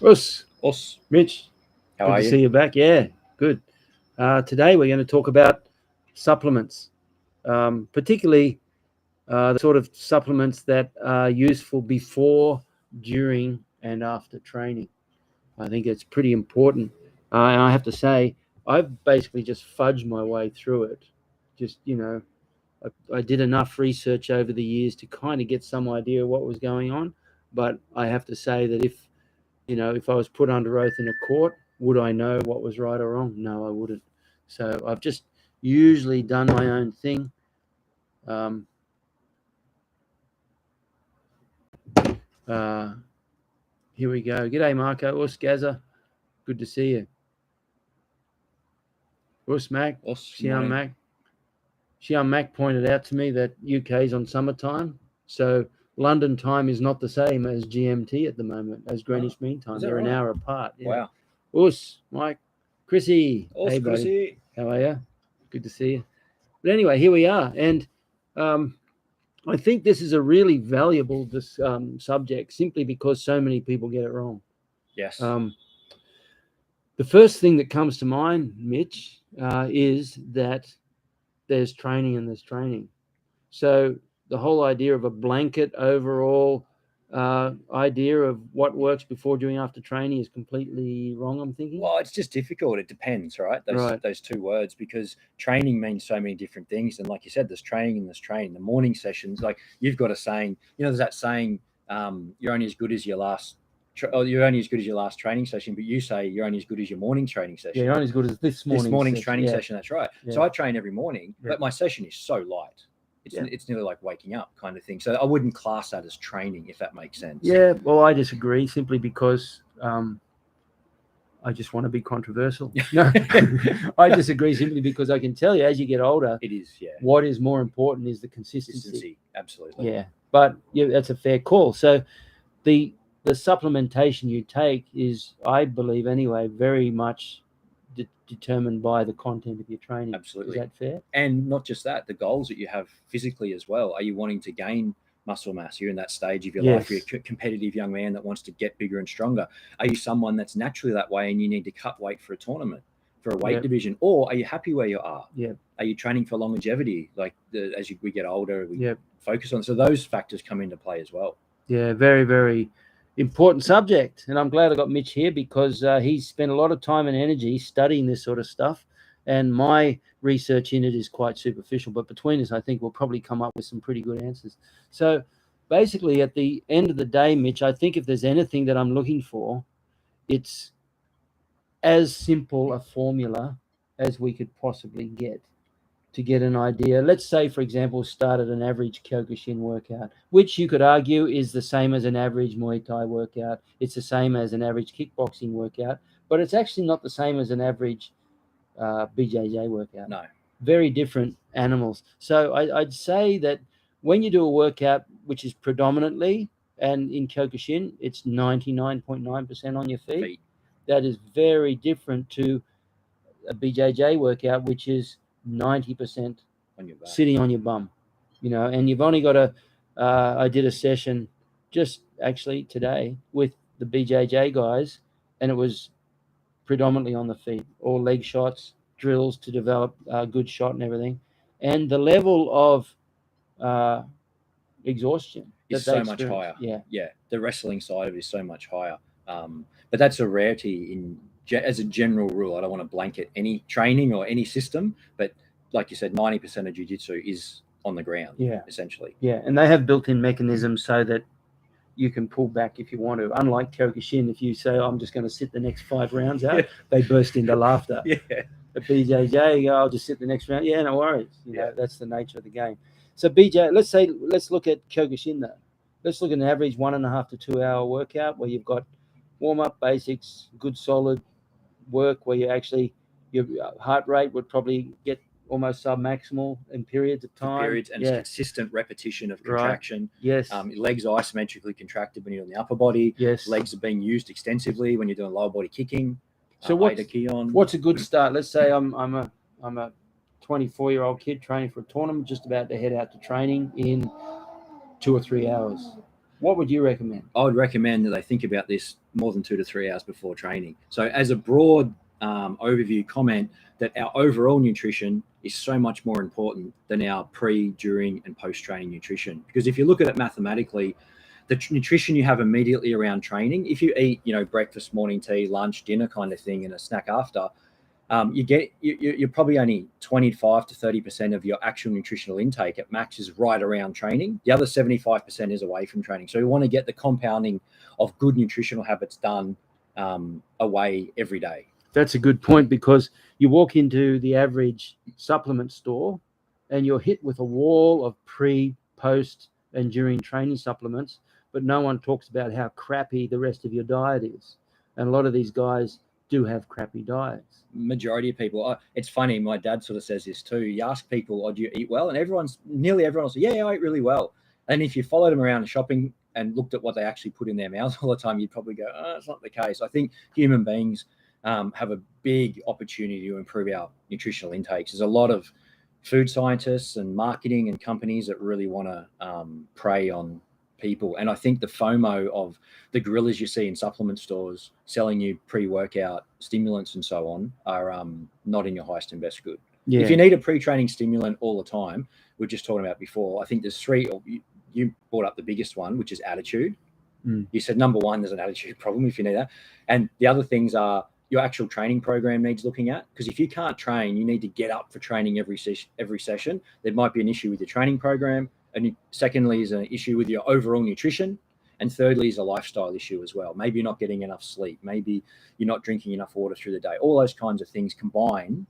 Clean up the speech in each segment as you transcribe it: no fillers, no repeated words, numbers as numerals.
Us, Us. Mitch. How Good are to you? see you back. Yeah, good. Today we're going to talk about supplements, particularly the sort of supplements that are useful before, during, and after training. I think it's pretty important. And I have to say, I've basically just fudged my way through it. Just, I did enough research over the years to kind of get some idea of what was going on. But I have to say that if I was put under oath in a court, would I know what was right or wrong? No, I wouldn't. So I've just usually done my own thing. Um, uh, Here we go. G'day, Marco. Us, Gaza. Good to see you. Us, Mac. Us. Xian Mac. Xian Mac pointed out to me that UK's on summertime. So London time is not the same as GMT at the moment, as Greenwich Mean Time. They're an hour apart. Yeah. Wow. Us, Mike. Chrissy. Us, hey, buddy. Chrissy. How are you? Good to see you. But anyway, here we are. And I think this is a really valuable subject simply because so many people get it wrong. Yes. The first thing that comes to mind, Mitch, is that there's training and there's training. So the whole idea of a blanket overall idea of what works before, during, after training is completely wrong, I'm thinking. Well, it's just difficult. It depends, right? Those two words, because training means so many different things. And like you said, there's training and there's training. The morning sessions, like you've got a saying, there's that saying, you're only as good as your last you're only as good as your last training session, but you say you're only as good as your morning training session. Yeah, you're only as good as this morning's training session. That's right. Yeah. So I train every morning, but my session is so light. It's nearly like waking up kind of thing. So I wouldn't class that as training, if that makes sense. Yeah, well, I disagree simply because I just want to be controversial. No, I disagree simply because I can tell you, as you get older, it is. Yeah. What is more important is the consistency. Absolutely. Yeah, but that's a fair call. So the supplementation you take is, I believe anyway, very much determined by the content of your training. Absolutely. Is that fair? And not just that, the goals that you have physically as well. Are you wanting to gain muscle mass? You're in that stage of your life. You're a competitive young man that wants to get bigger and stronger. Are you someone that's naturally that way and you need to cut weight for a tournament, for a weight division? Or are you happy where you are? Yeah. Are you training for longevity? Like we get older, we focus on. So those factors come into play as well. Yeah, very, very important subject. And I'm glad I got Mitch here because he's spent a lot of time and energy studying this sort of stuff. And my research in it is quite superficial. But between us, I think we'll probably come up with some pretty good answers. So basically, at the end of the day, Mitch, I think if there's anything that I'm looking for, it's as simple a formula as we could possibly get to get an idea. Let's say, for example, start at an average Kyokushin workout, which you could argue is the same as an average Muay Thai workout. It's the same as an average kickboxing workout, but it's actually not the same as an average BJJ workout. No. Very different animals. So I'd say that when you do a workout, which is predominantly, and in Kyokushin, it's 99.9% on your feet. That is very different to a BJJ workout, which is 90% on your back, sitting on your bum, and you've only got I did a session just actually today with the BJJ guys, and it was predominantly on the feet, all leg shots, drills to develop a good shot and everything. And the level of exhaustion is so much higher. Yeah. The wrestling side of it is so much higher. But that's a rarity as a general rule. I don't want to blanket any training or any system, but like you said, 90% of jiu-jitsu is on the ground, essentially. Yeah, and they have built-in mechanisms so that you can pull back if you want to. Unlike Kyokushin, if you say, I'm just going to sit the next 5 rounds out, they burst into laughter. Yeah. At BJJ, I'll just sit the next round. Yeah, no worries. That's the nature of the game. So let's look at Kyokushin though. Let's look at an average 1.5 to 2 hour workout where you've got warm-up basics, good solid work where your heart rate would probably get almost sub-maximal in periods of time. And consistent repetition of contraction. Yes. Legs are isometrically contracted when you're on the upper body. Yes. Legs are being used extensively when you're doing lower body kicking. So what's a good start? Let's say I'm a 24-year-old kid training for a tournament, just about to head out to training in 2 or 3 hours. What would you recommend? I would recommend that they think about this more than 2 to 3 hours before training. So as a broad overview comment, that our overall nutrition is so much more important than our pre, during, and post-training nutrition. Because if you look at it mathematically, the nutrition you have immediately around training, if you eat, breakfast, morning tea, lunch, dinner kind of thing, and a snack after, you're probably only 25 to 30% of your actual nutritional intake at max is right around training. The other 75% is away from training. So we want to get the compounding of good nutritional habits done away every day. That's a good point, because you walk into the average supplement store and you're hit with a wall of pre, post, and during training supplements, but no one talks about how crappy the rest of your diet is. And a lot of these guys do have crappy diets. Majority of people, it's funny, my dad sort of says this too. You ask people, do you eat well? And nearly everyone will say, yeah, I eat really well. And if you followed them around shopping and looked at what they actually put in their mouths all the time, you'd probably go, it's not the case. I think human beings have a big opportunity to improve our nutritional intakes. There's a lot of food scientists and marketing and companies that really want to prey on people. And I think the FOMO of the gorillas you see in supplement stores selling you pre-workout stimulants and so on are not in your highest and best good. Yeah. If you need a pre-training stimulant all the time, we we're just talking about before, I think there's three. You brought up the biggest one, which is attitude. You said number one, there's an attitude problem if you need that. And the other things are your actual training program needs looking at, because if you can't train, you need to get up for training every session. There might be an issue with your training program. And secondly is an issue with your overall nutrition. And thirdly is a lifestyle issue as well. Maybe you're not getting enough sleep. Maybe you're not drinking enough water through the day. All those kinds of things combine.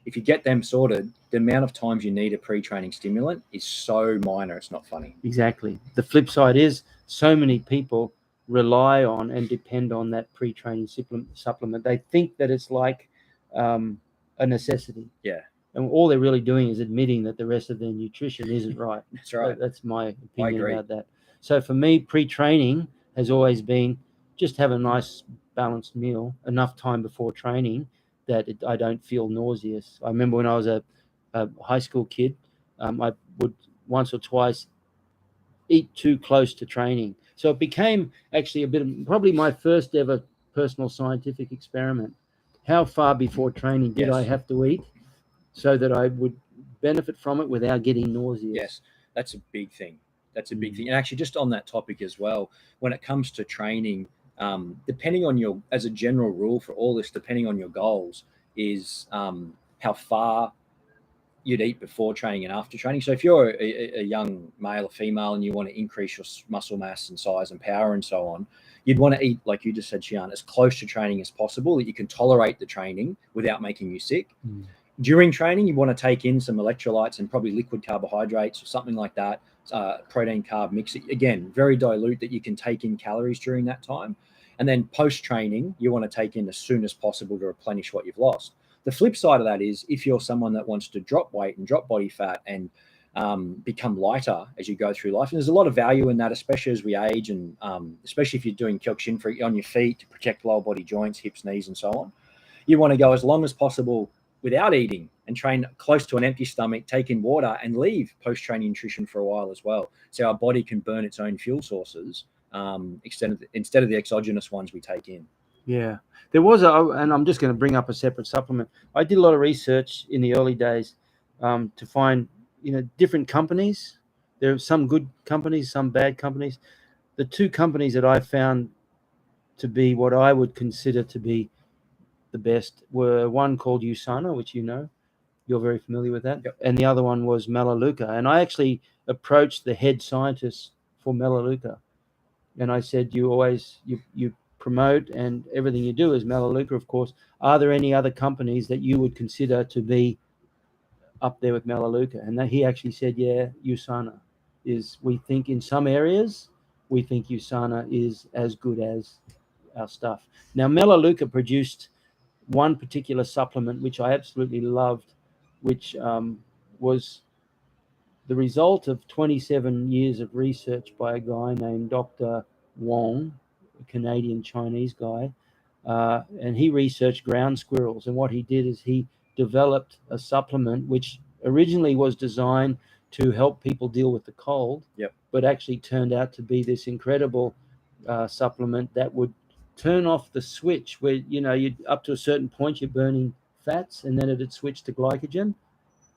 If you get them sorted, the amount of times you need a pre-training stimulant is so minor, it's not funny. Exactly. The flip side is so many people rely on and depend on that pre-training supplement. They think that it's like a necessity. Yeah. And all they're really doing is admitting that the rest of their nutrition isn't right. That's right. That's my opinion about that. So for me, pre-training has always been just have a nice balanced meal, enough time before training that I don't feel nauseous. I remember when I was a high school kid, I would once or twice eat too close to training. So it became actually probably my first ever personal scientific experiment. How far before training did I have to eat so that I would benefit from it without getting nauseous? Yes, that's a big thing. That's a big thing. And actually, just on that topic as well, when it comes to training, depending on as a general rule for all this, depending on your goals, is how far you'd eat before training and after training. So if you're a young male or female and you want to increase your muscle mass and size and power and so on, you'd want to eat, like you just said, Shian, as close to training as possible that you can tolerate the training without making you sick. During training, you want to take in some electrolytes and probably liquid carbohydrates or something like that, protein carb mix. Again, very dilute that you can take in calories during that time. And then post-training, you want to take in as soon as possible to replenish what you've lost. The flip side of that is if you're someone that wants to drop weight and drop body fat and become lighter as you go through life. And there's a lot of value in that, especially as we age and especially if you're doing kyokushin on your feet to protect lower body joints, hips, knees, and so on. You want to go as long as possible without eating and train close to an empty stomach, take in water and leave post-training nutrition for a while as well. So our body can burn its own fuel sources instead of the exogenous ones we take in. Yeah, there was and I'm just going to bring up a separate supplement. I did a lot of research in the early days to find, different companies. There are some good companies, some bad companies. The two companies that I found to be what I would consider to be the best were one called USANA, which you're very familiar with that. Yep. And the other one was Melaleuca. And I actually approached the head scientist for Melaleuca. And I said, you promote and everything you do is Melaleuca, of course. Are there any other companies that you would consider to be up there with Melaleuca? And he actually said, yeah, USANA is, we think in some areas, we think USANA is as good as our stuff. Now, Melaleuca produced one particular supplement, which I absolutely loved, which was the result of 27 years of research by a guy named Dr. Wong, a Canadian Chinese guy, and he researched ground squirrels. And what he did is he developed a supplement which originally was designed to help people deal with the cold. Yep. But actually turned out to be this incredible supplement that would turn off the switch where, you up to a certain point, you're burning fats, and then it'd switch to glycogen.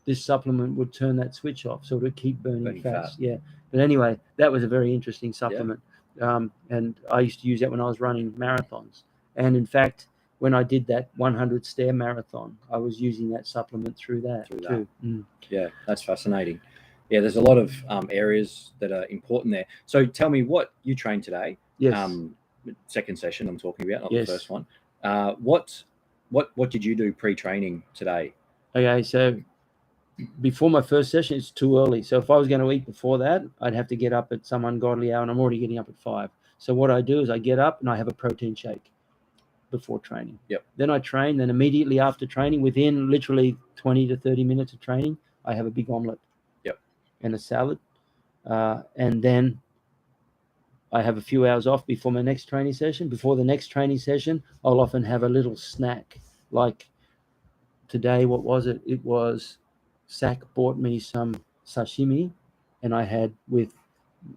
This supplement would turn that switch off, so it would keep burning fats. Fat. Yeah. But anyway, that was a very interesting supplement. And I used to use that when I was running marathons. And in fact, when I did that 100 stair marathon, I was using that supplement through that too. Yeah, that's fascinating. Yeah, there's a lot of areas that are important there. So tell me what you trained today. Yes. Second session I'm talking about, not Yes. the first one. What did you do pre-training today? Okay, so before my first session, it's too early. So if I was going to eat before that, I'd have to get up at some ungodly hour, and I'm already getting up at 5. So what I do is I get up and I have a protein shake before training. Yep. Then I train. Then immediately after training, within literally 20 to 30 minutes of training, I have a big omelet. Yep. And a salad. And then I have a few hours off before my next training session. Before the next training session, I'll often have a little snack. Like today, what was it? It was Sack bought me some sashimi, and I had with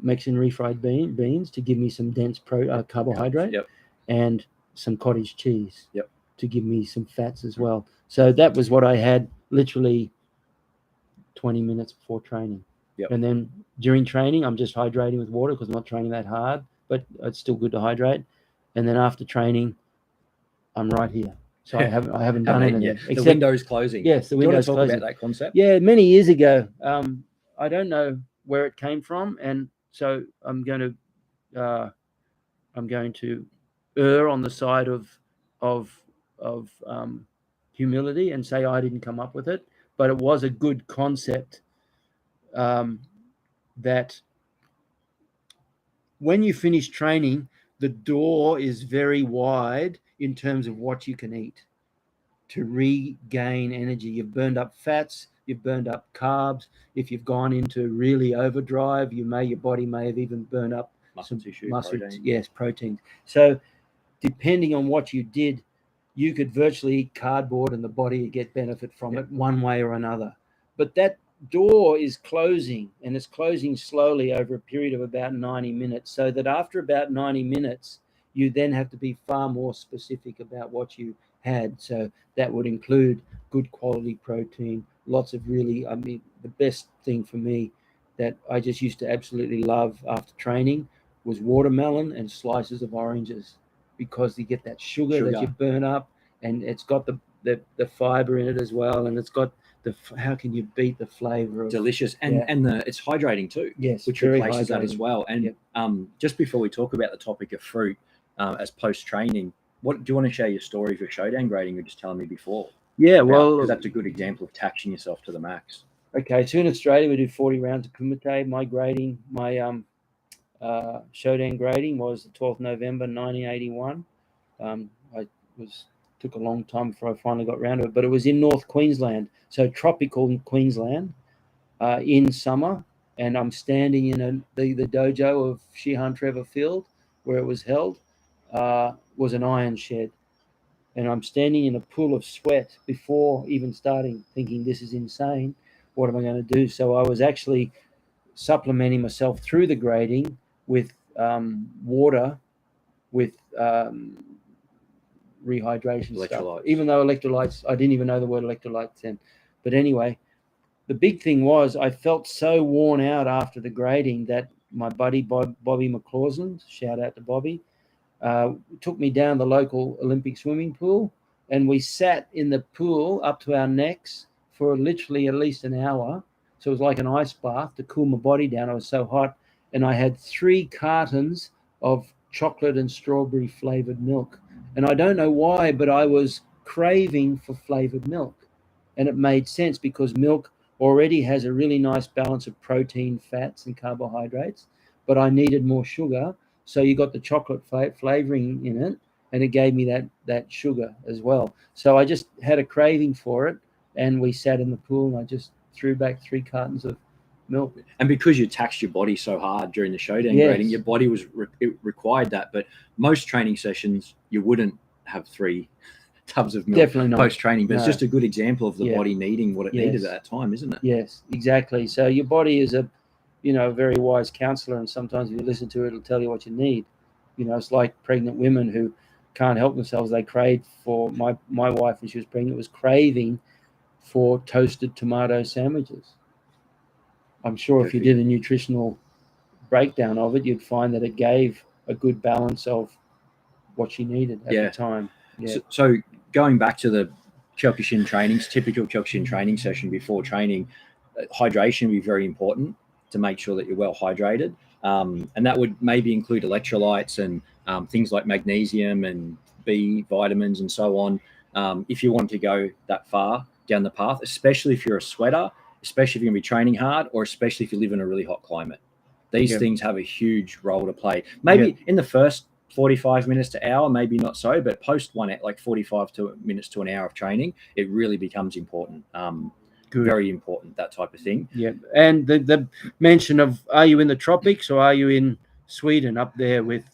Mexican refried beans to give me some dense carbohydrate. Yep. And some cottage cheese. Yep. To give me some fats as well. So that was what I had literally 20 minutes before training. Yep. And then during training, I'm just hydrating with water because I'm not training that hard, but it's still good to hydrate. And then after training, I'm right here. So I haven't done anything yet. The window's closing. Yes, the window's closing. Do you want to talk about that concept? Yeah, many years ago. I don't know where it came from, and so I'm going to err on the side of humility and say I didn't come up with it, but it was a good concept. That when you finish training, the door is very wide in terms of what you can eat to regain energy. You've burned up fats, you've burned up carbs. If you've gone into really overdrive, your body may have even burned up muscle tissue, protein. Yes, proteins. So depending on what you did, you could virtually eat cardboard and the body would get benefit from it one way or another. But that door is closing, and it's closing slowly over a period of about 90 minutes, so that after about 90 minutes, you then have to be far more specific about what you had. So that would include good quality protein, lots of the best thing for me that I just used to absolutely love after training was watermelon and slices of oranges, because you get that sugar that you burn up, and it's got the fiber in it as well, and it's got how can you beat the flavor of delicious, and it's hydrating too. Yes, which replaces that as well. And just before we talk about the topic of fruit as post training, what do you want to share your story of your showdown grading you were just telling me before? Yeah, well, because that's a good example of taxing yourself to the max. Okay, so in Australia we do 40 rounds of kumite. My grading, showdown grading was the 12th November 1981. Took a long time before I finally got around to it, but it was in North Queensland, so tropical Queensland, in summer, and I'm standing in the dojo of Shihan Trevor Field where it was held, was an iron shed, and I'm standing in a pool of sweat before even starting, thinking this is insane. What am I going to do? So I was actually supplementing myself through the grading with water, with rehydration stuff. Even though electrolytes, I didn't even know the word electrolytes then. But anyway, the big thing was I felt so worn out after the grading that my buddy Bobby McCausland, shout out to Bobby, took me down the local Olympic swimming pool, and we sat in the pool up to our necks for literally at least an hour. So it was like an ice bath to cool my body down. I was so hot, and I had 3 cartons of chocolate and strawberry flavored milk. And I don't know why, but I was craving for flavored milk. And it made sense because milk already has a really nice balance of protein, fats, and carbohydrates, but I needed more sugar. So you got the chocolate flavoring in it, and it gave me that sugar as well. So I just had a craving for it, and we sat in the pool, and I just threw back 3 cartons of milk. And because you taxed your body so hard during the showdown grading, your body it required that. But most training sessions, you wouldn't have 3 tubs of milk Definitely not. post-training, but No. it's just a good example of the Yeah. body needing what it Yes. needed at that time, isn't it? Yes, exactly. So your body is a very wise counselor, and sometimes if you listen to it, it'll tell you what you need. It's like pregnant women who can't help themselves. They crave for my wife, when she was pregnant, was craving for toasted tomato sandwiches. I'm sure if you did a nutritional breakdown of it, you'd find that it gave a good balance of what she needed at the time. Yeah. So going back to the Kyokushin trainings, typical Kyokushin training session before training, hydration would be very important to make sure that you're well hydrated. And that would maybe include electrolytes and things like magnesium and B vitamins and so on. If you want to go that far down the path, especially if you're a sweater, especially if you're going to be training hard, or especially if you live in a really hot climate. These things have a huge role to play. Maybe in the first 45 minutes to hour, maybe not so, but post like 45 minutes to an hour of training, it really becomes important. Very important, that type of thing. Yeah. And the mention of, are you in the tropics or are you in Sweden up there with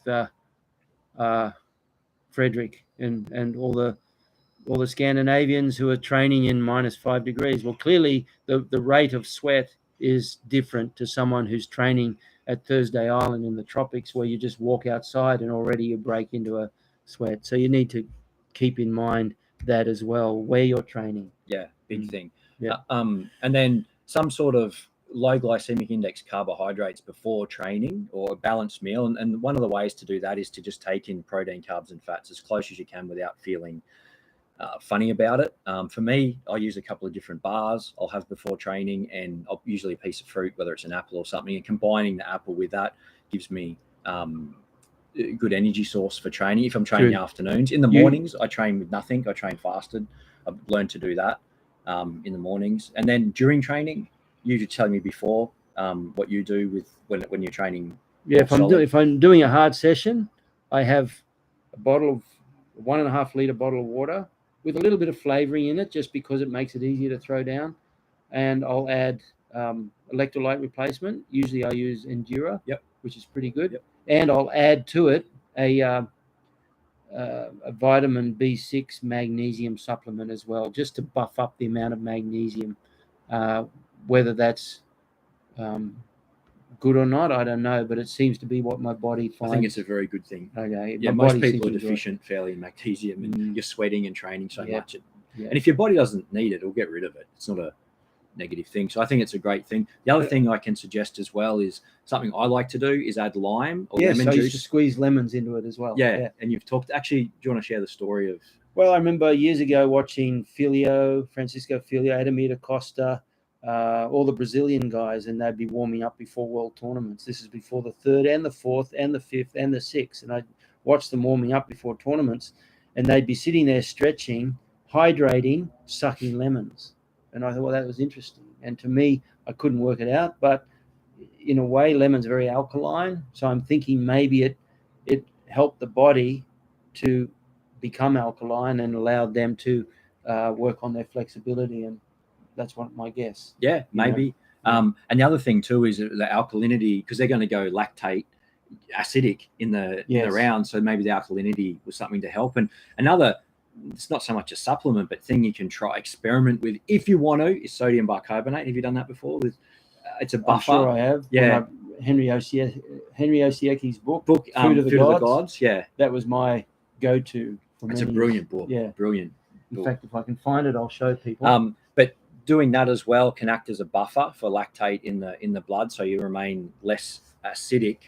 Frederick and all the Scandinavians who are training in -5 degrees? Well, clearly the rate of sweat is different to someone who's training at Thursday Island in the tropics, where you just walk outside and already you break into a sweat. So you need to keep in mind that as well, where you're training. Yeah, big thing. Yeah. And then some sort of low glycemic index carbohydrates before training, or a balanced meal. And one of the ways to do that is to just take in protein, carbs, and fats as close as you can without feeling funny about it. For me, I use a couple of different bars I'll have before training, and I'll usually a piece of fruit, whether it's an apple or something, and combining the apple with that gives me a good energy source for training. If I'm training afternoons, in the mornings, I train with nothing. I train fasted. I've learned to do that in the mornings. And then during training, you should tell me before what you do with when you're training. Yeah, if I'm doing a hard session, I have a bottle of 1.5 liter bottle of water with a little bit of flavoring in it, just because it makes it easier to throw down. And I'll add electrolyte replacement. Usually I use Endura, which is pretty good. And I'll add to it a vitamin B6 magnesium supplement as well, just to buff up the amount of magnesium. Whether that's good or not, I don't know, but it seems to be what my body finds. I think it's a very good thing. Okay. Yeah, most people are deficient fairly in magnesium, and you're sweating and training so much. And if your body doesn't need it, it'll get rid of it. It's not a negative thing. So I think it's a great thing. The other thing I can suggest as well is something I like to do is add lime or lemon juice. I used to squeeze lemons into it as well. Yeah. And you've talked, actually, do you want to share the story of? Well, I remember years ago watching Francisco Filho, Ademir Costa, all the Brazilian guys, and they'd be warming up before world tournaments. This is before the 3rd and the 4th and the 5th and the 6th. And I'd watch them warming up before tournaments, and they'd be sitting there stretching, hydrating, sucking lemons. And I thought, well, that was interesting. And to me, I couldn't work it out, but in a way, lemon's very alkaline. So I'm thinking maybe it helped the body to become alkaline and allowed them to work on their flexibility. And that's what my guess. Yeah, maybe. And the other thing too is the alkalinity, because they're going to go lactate, acidic in the round. So maybe the alkalinity was something to help. And another, it's not so much a supplement, but thing you can try, experiment with if you want to, is sodium bicarbonate. Have you done that before? It's a buffer. I'm sure I have. Yeah. Henry Osiecki's book Food of the Gods. Yeah. That was my go-to. It's a brilliant book. Yeah. Brilliant. In fact, if I can find it, I'll show people. But doing that as well can act as a buffer for lactate in the blood, so you remain less acidic,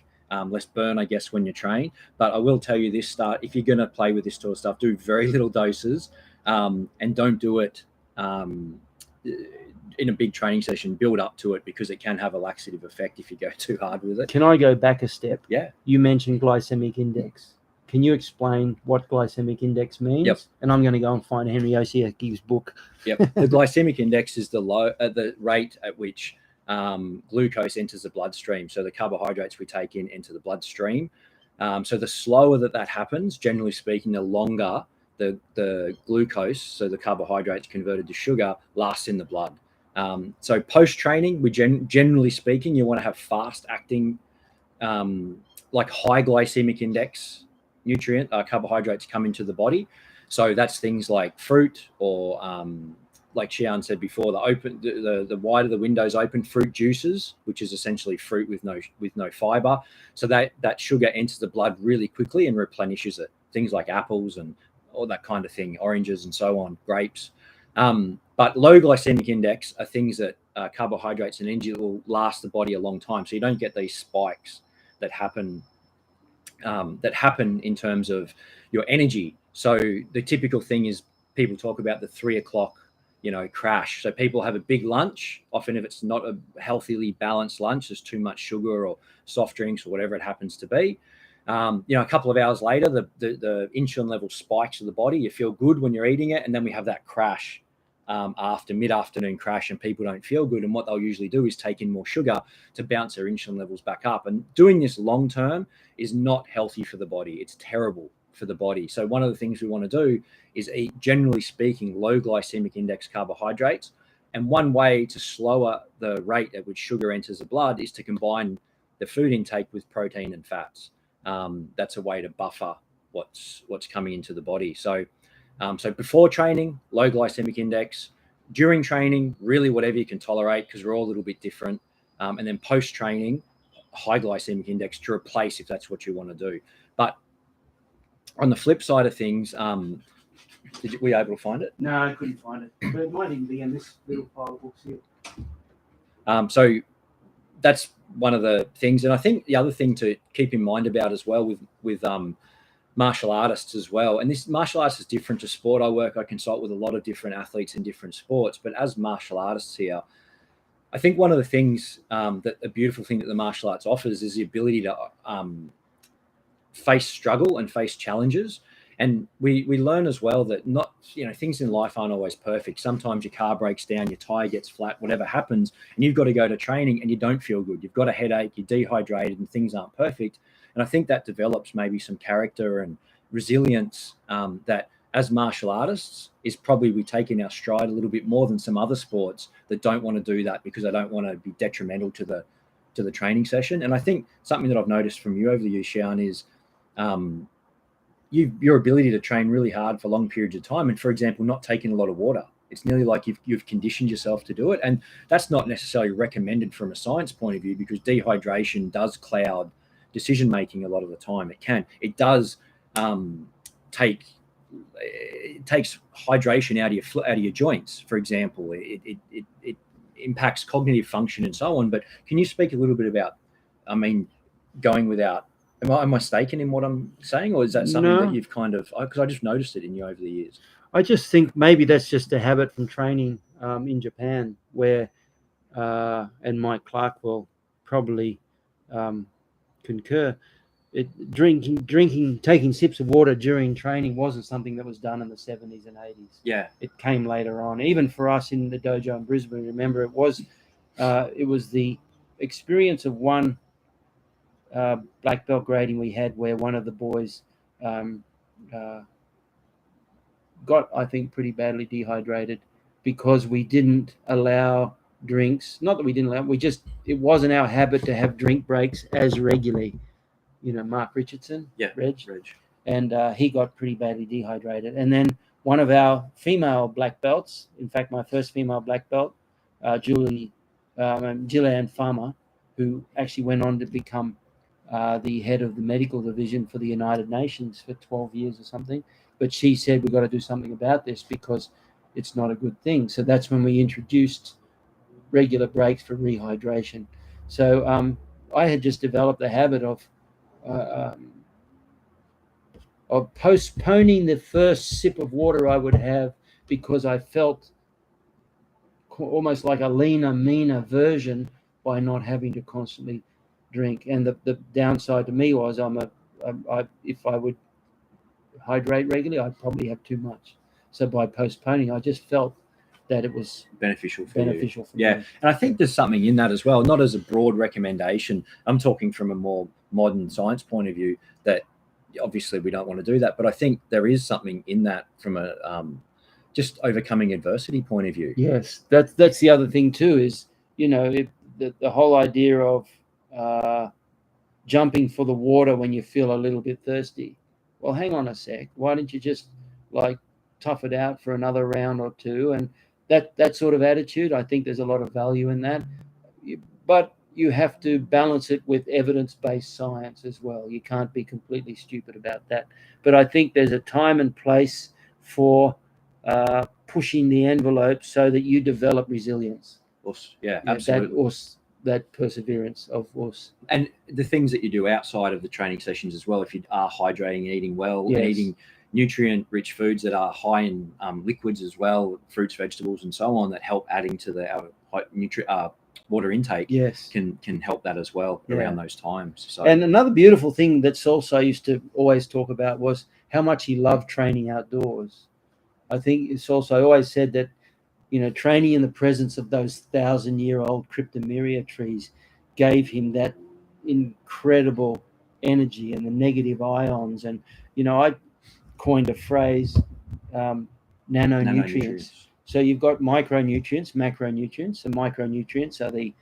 less burn, I guess, when you train. But I will tell you this: if you're going to play with this sort of stuff, do very little doses, and don't do it in a big training session. Build up to it, because it can have a laxative effect if you go too hard with it. Can I go back a step? Yeah. You mentioned glycemic index. Can you explain what glycemic index means? Yep. And I'm going to go and find Henry Osiecki's book. Yep. The glycemic index is the rate at which glucose enters the bloodstream. So the carbohydrates we take in enter the bloodstream. So the slower that happens, generally speaking, the longer the glucose, so the carbohydrates converted to sugar, lasts in the blood. So post-training, we generally speaking, you want to have fast-acting, like high glycemic index nutrient carbohydrates come into the body. So that's things like fruit, or like Xian said before, the wider the windows open, fruit juices, which is essentially fruit with no fiber. So that sugar enters the blood really quickly and replenishes it. Things like apples and all that kind of thing, oranges and so on, grapes. But low glycemic index are things that carbohydrates and energy that will last the body a long time. So you don't get these spikes that happen in terms of your energy. So the typical thing is people talk about the 3 o'clock, crash. So people have a big lunch. Often if it's not a healthily balanced lunch, there's too much sugar or soft drinks or whatever it happens to be. A couple of hours later, the insulin level spikes to the body. You feel good when you're eating it. And then we have that crash after mid-afternoon crash, and people don't feel good. And what they'll usually do is take in more sugar to bounce their insulin levels back up. And doing this long term is not healthy for the body. It's terrible for the body. So one of the things we want to do is eat, generally speaking, low glycemic index carbohydrates. And one way to slower the rate at which sugar enters the blood is to combine the food intake with protein and fats. That's a way to buffer what's coming into the body. So before training, low glycemic index. During training, really whatever you can tolerate, because we're all a little bit different. And then post-training, high glycemic index to replace if that's what you want to do. But on the flip side of things, were you able to find it? No, I couldn't find it. But it might even be in this little pile of books here. So that's one of the things. And I think the other thing to keep in mind about as well with martial artists as well, and this martial arts is different to sport. I consult with a lot of different athletes in different sports, but as martial artists here, I think one of the things that a beautiful thing that the martial arts offers is the ability to face struggle and face challenges. And we learn as well that things in life aren't always perfect. Sometimes your car breaks down, your tire gets flat, whatever happens, and you've got to go to training and you don't feel good. You've got a headache, you're dehydrated, and things aren't perfect. And I think that develops maybe some character and resilience that as martial artists is probably we take in our stride a little bit more than some other sports that don't want to do that because they don't want to be detrimental to the training session. And I think something that I've noticed from you over the years, Xian, is your ability to train really hard for long periods of time, and for example, not taking a lot of water. It's nearly like you've conditioned yourself to do it, and that's not necessarily recommended from a science point of view because dehydration does cloud decision making a lot of the time. It takes hydration out of your joints, for example. It impacts cognitive function and so on. But can you speak a little bit about, going without? Am I mistaken in what I'm saying, or is that something that you've kind of? Because I just noticed it in you over the years. I just think maybe that's just a habit from training in Japan, where and Mike Clark will probably concur. Taking sips of water during training wasn't something that was done in the 70s and 80s. Yeah, it came later on. Even for us in the dojo in Brisbane, remember it was the experience of one black belt grading we had where one of the boys got, I think, pretty badly dehydrated because we didn't allow drinks. Not that we didn't allow, it wasn't our habit to have drink breaks as regularly. Mark Richardson, Reg. And he got pretty badly dehydrated. And then one of our female black belts, in fact, my first female black belt, Gillian Farmer, who actually went on to become the head of the medical division for the United Nations for 12 years or something. But she said, we've got to do something about this because it's not a good thing. So that's when we introduced regular breaks for rehydration. So I had just developed the habit of postponing the first sip of water I would have because I felt almost like a leaner, meaner version by not having to constantly drink. And the downside to me was if I would hydrate regularly, I'd probably have too much. So by postponing, I just felt that it was beneficial for me. Yeah, and I think there's something in that as well, not as a broad recommendation. I'm talking from a more modern science point of view that obviously we don't want to do that, but I think there is something in that from a just overcoming adversity point of view. Yes, that's the other thing too is, the whole idea of jumping for the water when you feel a little bit thirsty. Well, hang on a sec. Why don't you just tough it out for another round or two. And that sort of attitude, I think there's a lot of value in that. But you have to balance it with evidence-based science as well. You can't be completely stupid about that. But I think there's a time and place for pushing the envelope so that you develop resilience. Yeah, absolutely. That perseverance, of course. And the things that you do outside of the training sessions as well, if you are hydrating, eating well, Yes. and eating nutrient-rich foods that are high in liquids as well, fruits, vegetables, and so on, that help adding to our water intake, yes, can help that as well around those times. So, and another beautiful thing that's also I used to always talk about was how much he loved training outdoors. I think it's also, I always said that, training in the presence of those 1,000-year-old cryptomeria trees gave him that incredible energy and the negative ions. And, I coined a phrase, nanonutrients. So you've got micronutrients, macronutrients, and micronutrients are the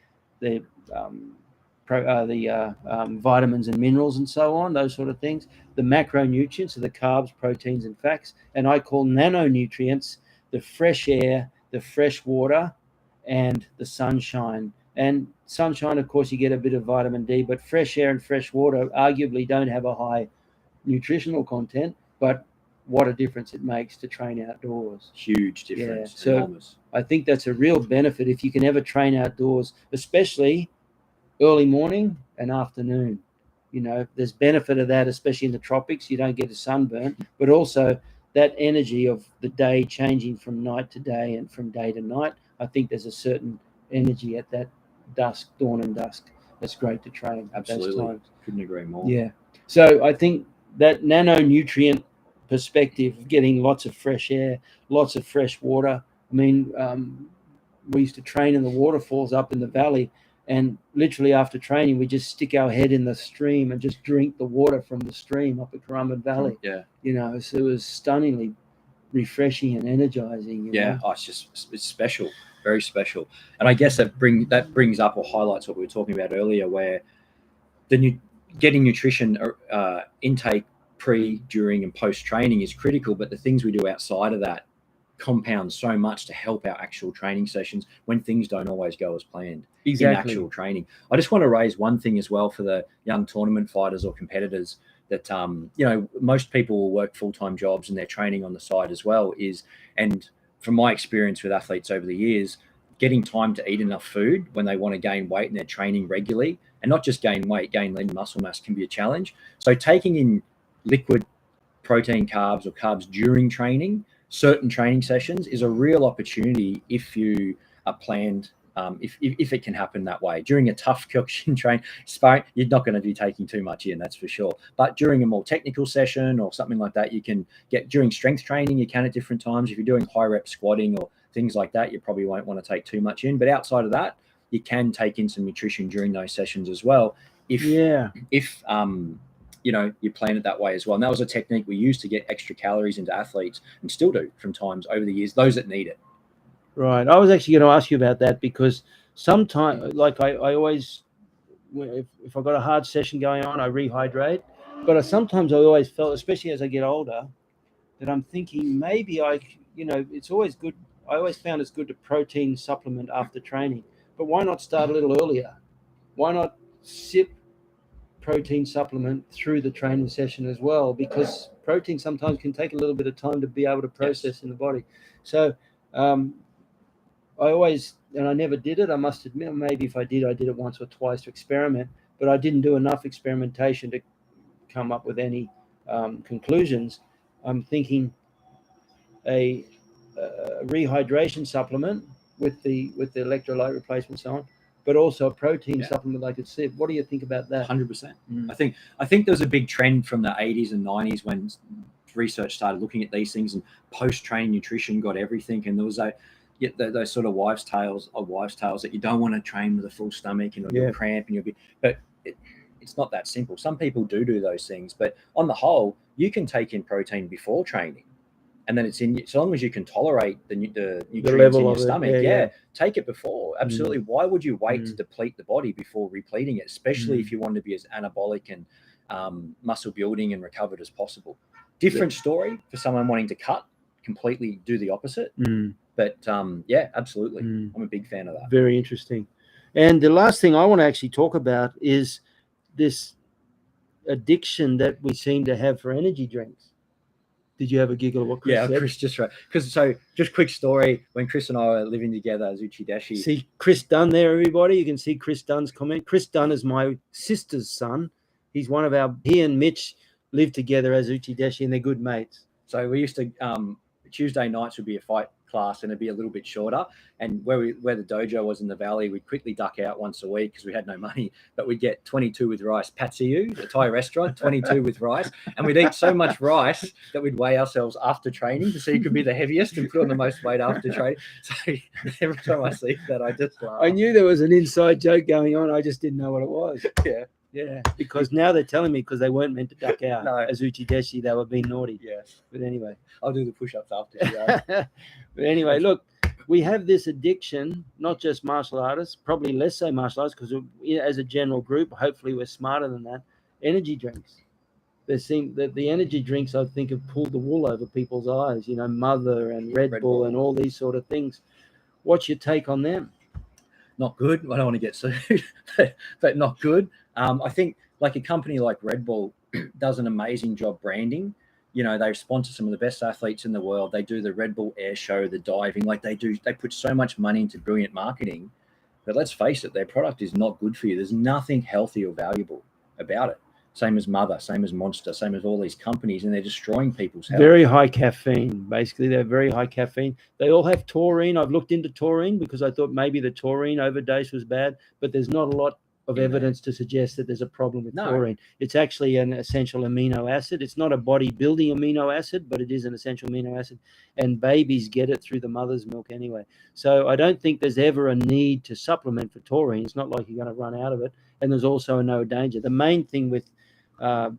vitamins and minerals and so on, those sort of things. The macronutrients are the carbs, proteins, and fats. And I call nanonutrients the fresh air, the fresh water, and the sunshine. And sunshine, of course, you get a bit of vitamin D, but fresh air and fresh water arguably don't have a high nutritional content, but what a difference it makes to train outdoors. Huge difference. So enormous. I think that's a real benefit if you can ever train outdoors, especially early morning and afternoon. There's benefit of that, especially in the tropics. You don't get a sunburn, but also that energy of the day changing from night to day and from day to night. I think there's a certain energy at that dawn and dusk. That's great to train. Absolutely. At those times. Couldn't agree more. Yeah. So I think that nanonutrient perspective, getting lots of fresh air, lots of fresh water. I mean, we used to train in the waterfalls up in the valley, and literally after training, we just stick our head in the stream and just drink the water from the stream up at Currumbin Valley. Yeah. So it was stunningly refreshing and energizing. Oh, it's special, very special. And I guess that brings up or highlights what we were talking about earlier, where getting nutrition intake pre, during, and post training is critical, but the things we do outside of that compound so much to help our actual training sessions when things don't always go as planned. Exactly. In actual training. I just want to raise one thing as well for the young tournament fighters or competitors that most people will work full-time jobs and they're training on the side as well, and from my experience with athletes over the years, getting time to eat enough food when they want to gain weight and they're training regularly, and not just gain weight, gain lean muscle mass can be a challenge. So taking in liquid protein, carbs, or carbs during training, certain training sessions, is a real opportunity if you are planned. If it can happen that way during a tough coaching sparring, you're not going to be taking too much in, that's for sure. But during a more technical session or something like that, you can get during strength training. You can at different times. If you're doing high rep squatting or things like that, you probably won't want to take too much in. But outside of that, you can take in some nutrition during those sessions as well. If you plan it that way as well. And that was a technique we used to get extra calories into athletes, and still do from times over the years, those that need it. Right. I was actually going to ask you about that, because sometimes, like I always, if I've got a hard session going on, I rehydrate. But sometimes I always felt, especially as I get older, that I'm thinking maybe it's always good. I always found it's good to protein supplement after training. But why not start a little earlier? Why not sip protein supplement through the training session as well? Because protein sometimes can take a little bit of time to be able to process in the body. So I always, and I never did it, I must admit, maybe if I did it once or twice to experiment, but I didn't do enough experimentation to come up with any conclusions. I'm thinking a rehydration supplement with the electrolyte replacement, so on, but also a protein supplement I could sip. What do you think about that? 100%. I think there was a big trend from the 80s and 90s when research started looking at these things, and post-training nutrition got everything, and there was those sort of wives' tales that you don't want to train with a full stomach and you'll cramp and you'll be, but it's not that simple. Some people do those things, but on the whole, you can take in protein before training, and then it's in, so long as you can tolerate the nutrients in your stomach. Take it before. Absolutely. Why would you wait to deplete the body before repleting it, especially if you want to be as anabolic and muscle building and recovered as possible? Different story for someone wanting to cut completely do the opposite. Mm. But yeah, absolutely. Mm. I'm a big fan of that. Very interesting. And the last thing I want to actually talk about is this addiction that we seem to have for energy drinks. Did you have a giggle of what Chris said? Chris just right. Because just quick story, when Chris and I were living together as Uchideshi. See Chris Dunn there, everybody. You can see Chris Dunn's comment. Chris Dunn is my sister's son. He's one of he and Mitch live together as Uchideshi, and they're good mates. So we used to Tuesday nights would be a fight class, and it'd be a little bit shorter. And where the dojo was in the valley, we'd quickly duck out once a week because we had no money. But we'd get 22 with rice, Patsuyu, the Thai restaurant, 22 with rice, and we'd eat so much rice that we'd weigh ourselves after training to see who could be the heaviest and put on the most weight after training. So every time I see that, I just laugh. I knew there was an inside joke going on. I just didn't know what it was. Yeah, because now they're telling me because they weren't meant to duck out. No. As Uchideshi, they were being naughty. Yes. But anyway. I'll do the push-ups after. But anyway, look, we have this addiction, not just martial artists, probably less so martial artists, because as a general group, hopefully we're smarter than that. Energy drinks. They seem that the energy drinks, I think, have pulled the wool over people's eyes. You know, Mother and Red Bull and all these sort of things. What's your take on them? Not good. I don't want to get sued, but not good. I think like a company like Red Bull does an amazing job branding. You know, they sponsor some of the best athletes in the world. They do the Red Bull Air Show, the diving, they put so much money into brilliant marketing. But let's face it, their product is not good for you. There's nothing healthy or valuable about it. Same as Mother, same as Monster, same as all these companies, and they're destroying people's health. Very high caffeine. Basically, they're very high caffeine. They all have taurine. I've looked into taurine because I thought maybe the taurine overdose was bad, but there's not a lot of evidence to suggest that there's a problem with taurine. It's actually an essential amino acid. It's not a body-building amino acid, but it is an essential amino acid, and babies get it through the mother's milk anyway. So I don't think there's ever a need to supplement for taurine. It's not like you're going to run out of it, and there's also no danger. The main thing with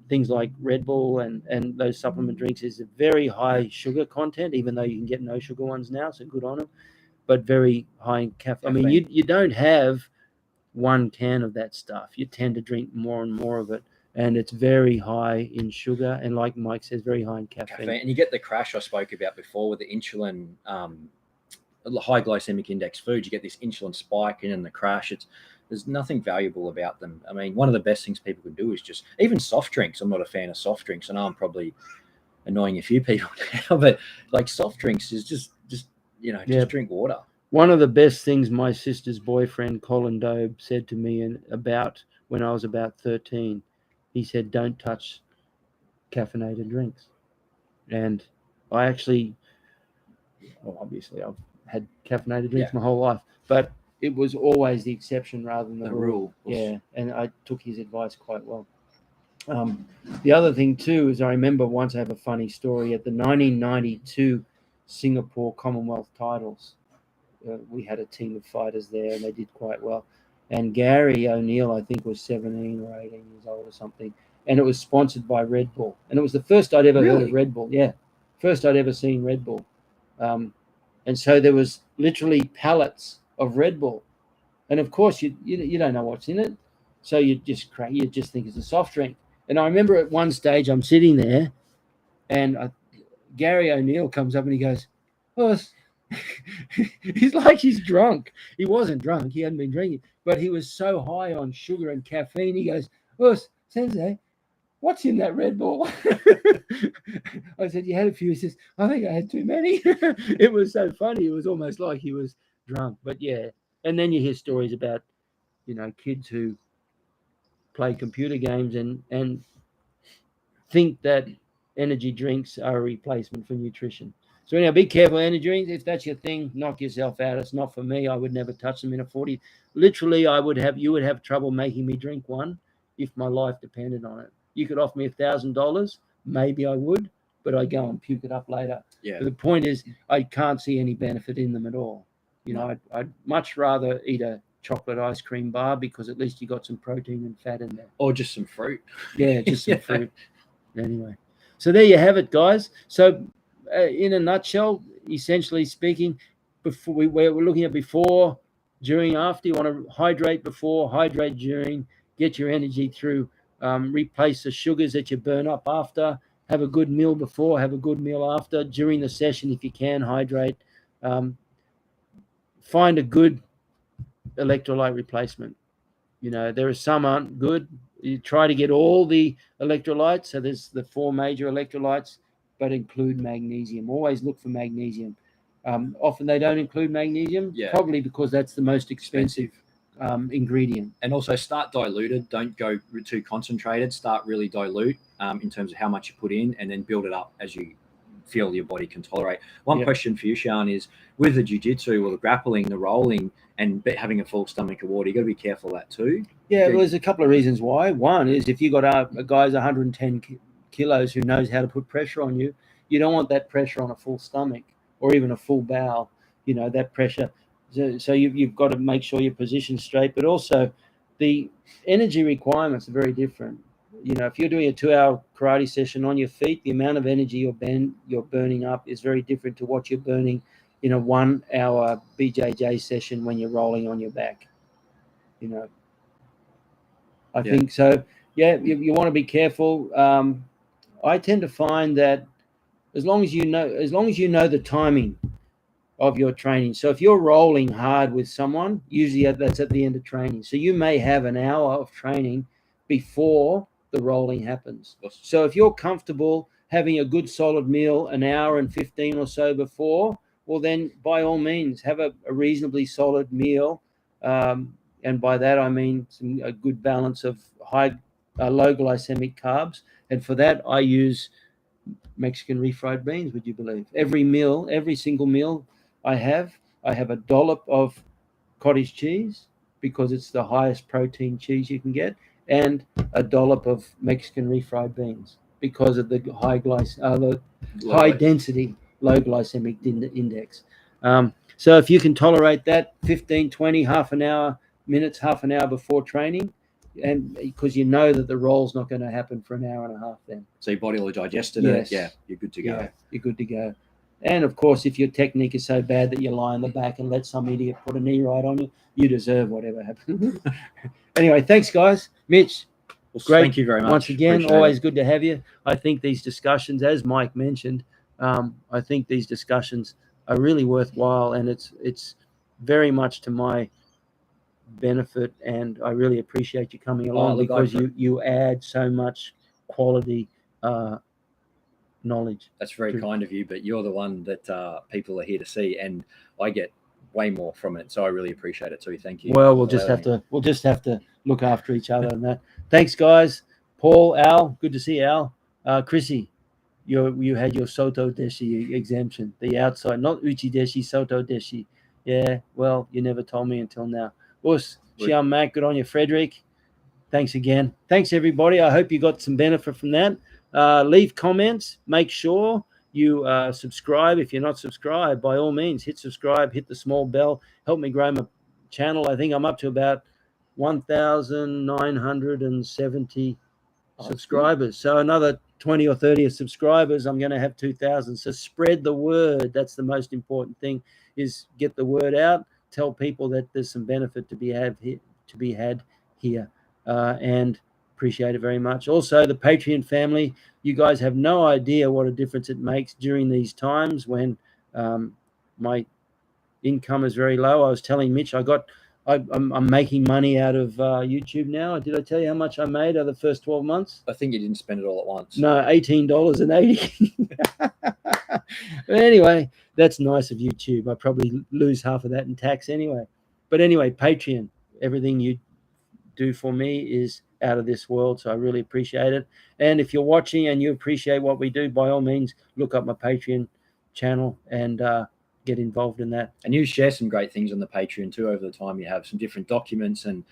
things like Red Bull and those supplement drinks is a very high sugar content, even though you can get no sugar ones now, so good on them, but very high in caffeine. I mean, you don't have one can of that stuff. You tend to drink more and more of it, and it's very high in sugar, and like Mike says, very high in caffeine. And you get the crash I spoke about before with the insulin, high glycemic index foods. You get this insulin spike and then the crash. There's nothing valuable about them. I mean, one of the best things people can do is just, even soft drinks. I'm not a fan of soft drinks. I know I'm probably annoying a few people now, but like soft drinks is just drink water. One of the best things my sister's boyfriend, Colin Dobe, said to me about when I was about 13, he said, don't touch caffeinated drinks. And I actually, obviously I've had caffeinated drinks my whole life, but it was always the exception rather than the rule. Yeah, and I took his advice quite well. The other thing too is I remember once, I have a funny story, at the 1992 Singapore Commonwealth titles. We had a team of fighters there, and they did quite well. And Gary O'Neill, I think, was 17 or 18 years old or something. And it was sponsored by Red Bull. And it was the first I'd ever heard of Red Bull. Yeah, first I'd ever seen Red Bull. And so there was literally pallets of Red Bull. And of course, you don't know what's in it. So you just think it's a soft drink. And I remember at one stage I'm sitting there, and Gary O'Neill comes up and he goes, "Oh," he's like he's drunk. He wasn't drunk. He hadn't been drinking, but he was so high on sugar and caffeine. He goes, "Oh, Sensei, what's in that Red Bull?" I said, "You had a few." He says, "I think I had too many." It was so funny. It was almost like he was drunk. But yeah, and then you hear stories about, kids who play computer games and think that energy drinks are a replacement for nutrition. So anyhow, be careful, energy drinks. If that's your thing, knock yourself out. It's not for me. I would never touch them in a 40. Literally, you would have trouble making me drink one if my life depended on it. You could offer me $1,000, maybe I would, but I go and puke it up later. Yeah. But the point is, I can't see any benefit in them at all. I'd much rather eat a chocolate ice cream bar because at least you got some protein and fat in there. Or just some fruit. Yeah, just some fruit. Anyway, so there you have it, guys. So in a nutshell, essentially speaking, we're looking at before, during, after. You want to hydrate before, hydrate during, get your energy through, replace the sugars that you burn up after, have a good meal before, have a good meal after. During the session, if you can, hydrate. Find a good electrolyte replacement. There are some aren't good. You try to get all the electrolytes. So there's the 4 major electrolytes, but include magnesium. Always look for magnesium. Often they don't include magnesium, probably because that's the most expensive ingredient. And also start diluted. Don't go too concentrated. Start really dilute in terms of how much you put in, and then build it up as you feel your body can tolerate. One question for you, Sean, is with the jiu-jitsu or the grappling, the rolling, and having a full stomach of water, you got to be careful of that too. Yeah, well, there's a couple of reasons why. One is if you got a guy's 110 kilos who knows how to put pressure on you, you don't want that pressure on a full stomach or even a full bowel. That pressure. So you've got to make sure your position's straight, but also the energy requirements are very different. If you're doing a 2-hour karate session on your feet, the amount of energy you're burning up is very different to what you're burning in a 1-hour BJJ session when you're rolling on your back. I think so. Yeah, you want to be careful. I tend to find that as long as you know the timing of your training. So if you're rolling hard with someone, usually that's at the end of training. So you may have an hour of training before the rolling happens. So if you're comfortable having a good solid meal an hour and 15 or so before, well then by all means have a reasonably solid meal. And by that I mean a good balance of low glycemic carbs. And for that I use Mexican refried beans, would you believe? Every single meal I have a dollop of cottage cheese because it's the highest protein cheese you can get, and a dollop of Mexican refried beans because of the high density, low glycemic index. So if you can tolerate that 15, 20, half an hour before training, and because you know that the roll's not going to happen for an hour and a half then. So your body will have digested it. Yeah, you're good to go. Yeah, you're good to go. And of course, if your technique is so bad that you lie on the back and let some idiot put a knee right on you, you deserve whatever happens. Anyway, thanks, guys. Mitch, great. Thank you very much. Once again, always good to have you. I think these discussions, as Mike mentioned, I think these discussions are really worthwhile, and it's very much to my benefit, and I really appreciate you coming along because you add so much quality knowledge. That's very kind of you, but you're the one that people are here to see, and I get way more from it, so I really appreciate it too. Thank you. Well, we'll just have to look after each other and that. Thanks, guys. Paul, Al, good to see you, Al. Chrissy, you had your Soto Deshi exemption, the outside, not Uchi Deshi, Soto Deshi. Yeah, well, you never told me until now. Us, Xiao Mac, good on you, Frederick. Thanks again. Thanks, everybody. I hope you got some benefit from that. Leave comments. Make sure you subscribe. If you're not subscribed, by all means, hit subscribe, hit the small bell. Help me grow my channel. I think I'm up to about 1,970 subscribers. So another 20 or 30 subscribers, I'm going to have 2,000. So spread the word. That's the most important thing, is get the word out. Tell people that there's some benefit to be had here. And appreciate it very much. Also, the Patreon family, you guys have no idea what a difference it makes during these times when my income is very low. I was telling Mitch, I'm making money out of YouTube now. Did I tell you how much I made out of the first 12 months? I think you didn't spend it all at once. No, $18.80. But anyway, that's nice of YouTube. I probably lose half of that in tax anyway. But anyway, Patreon, everything you do for me is out of this world, so I really appreciate it. And if you're watching and you appreciate what we do, by all means, look up my Patreon channel and get involved in that. And you share some great things on the Patreon too over the time. You have some different documents and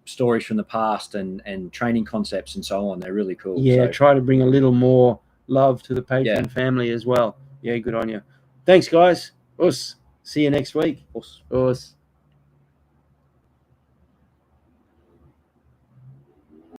stories from the past and training concepts and so on. They're really cool. Yeah, try to bring a little more love to the Patreon family as well. Yeah, good on you. Thanks, guys. Us. See you next week. Us. Us.